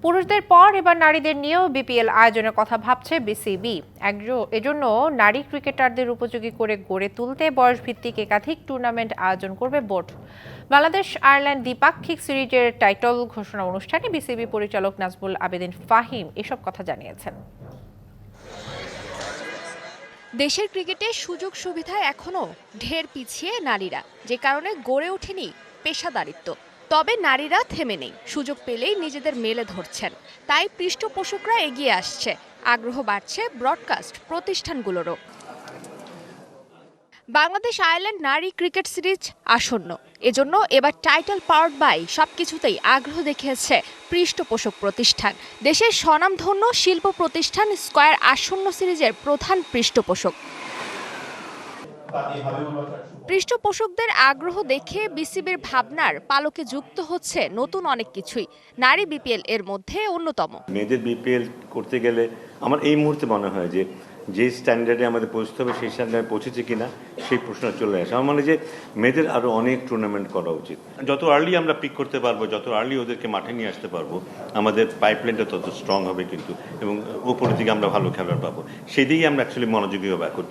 পুরুষদের পর এবার নারীদের নিয়েও বিপিএল আয়োজনের কথা ভাবছে বিসিবি। এজন্য নারী ক্রিকেটারদের উপযোগী করে গড়ে তুলতে বয়সভিত্তিক একাধিক টুর্নামেন্ট আয়োজন করবে বোর্ড। বাংলাদেশ আয়ারল্যান্ড দ্বিপাক্ষিক সিরিজের টাইটল ঘোষণা অনুষ্ঠানে বিসিবি পরিচালক নাজমুল আবেদিন ফাহিম এসব কথা জানিয়েছেন। দেশের ক্রিকেটে সুযোগ সুবিধায় এখনও ঢের পিছিয়ে নারীরা, যে কারণে গড়ে ওঠেনি পেশাদারিত্ব। তবে নারীরা থেমে নেই, সুযোগ পেলেই নিজেদের মেলে ধরছেন। তাই পৃষ্ঠপোষকরা এগিয়ে আসছে, আগ্রহ বাড়ছে ব্রডকাস্ট প্রতিষ্ঠানগুলোরও। বাংলাদেশ আয়ারল্যান্ড নারী ক্রিকেট সিরিজ আসন্ন, এজন্য এবার টাইটেল পাওয়ার্ড বাই সবকিছুতেই আগ্রহ দেখিয়েছে পৃষ্ঠপোষক প্রতিষ্ঠান। দেশের স্বনামধন্য শিল্প প্রতিষ্ঠান স্কয়ার আসন্ন সিরিজের প্রধান পৃষ্ঠপোষক। পৃষ্ঠপোষকদের আগ্রহ দেখে বিসিবির ভাবনার পালকে যুক্ত হচ্ছে নতুন অনেক কিছুই। নারী বিপিএল এর মধ্যে অন্যতম। মেয়েদের বিপিএল করতে গেলে আমার এই মুহূর্তে মনে হয় যে স্ট্যান্ডার্ডে আমাদের পৌঁছতে হবে সেই স্ট্যান্ডার্ডে পৌঁছেছে কিনা সেই প্রশ্ন চলে আসে। আমার মনে হয় যে মেয়েদের আরও অনেক টুর্নামেন্ট করা উচিত। যত আর্লি আমরা পিক করতে পারবো, যত আর্লি ওদেরকে মাঠে নিয়ে আসতে পারবো, আমাদের পাইপলাইনটা তত স্ট্রং হবে কিন্তু, এবং উপরের দিকে আমরা ভালো খেলোয়াড় পাবো। সেই দিকেই আমরা অ্যাকচুয়ালি মনোযোগী হবো এখন।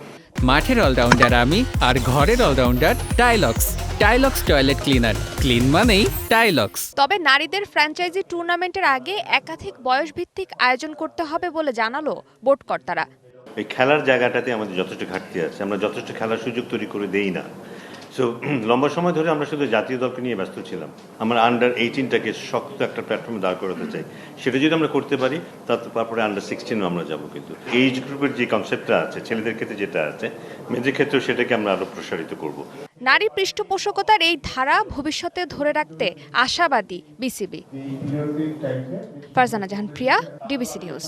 মাঠের অলরাউন্ডার আমি, আর ঘরের allrounder Tylox. Tylox toilet cleaner, clean মানেই টাইলক্স। তবে নারীদের ফ্র্যাঞ্চাইজি টুর্নামেন্টের আগে একাধিক বয়সভিত্তিক আয়োজন করতে হবে বলে জানালো বোর্ড কর্তারা। এই খেলার জায়গাটাতে আমাদের যথেষ্ট ঘাটতি আছে, আমরা যথেষ্ট খেলার সুযোগ তৈরি করে দেই না। সো লম্বা সময় ধরে আমরা শুধু জাতীয় দলকে নিয়ে ব্যস্ত ছিলাম। আমরা আন্ডার 18টাকে শক্ত একটা প্ল্যাটফর্মে দাঁড় করাতে চাই। সেটা যদি আমরা করতে পারি তারপরে আন্ডার 16 আমরা যাবো। কিন্তু এইজ গ্রুপের যে কনসেপ্টটা আছে, ছেলেদের ক্ষেত্রে যেটা আছে, মেয়েদের ক্ষেত্রেও সেটাকে আমরা আরো প্রসারিত করব। নারী পৃষ্ঠপোষকতার এই ধারা ভবিষ্যতে ধরে রাখতে আশাবাদী বিসিবি। ফারজানা জাহান প্রিয়া, ডিবিসি নিউজ।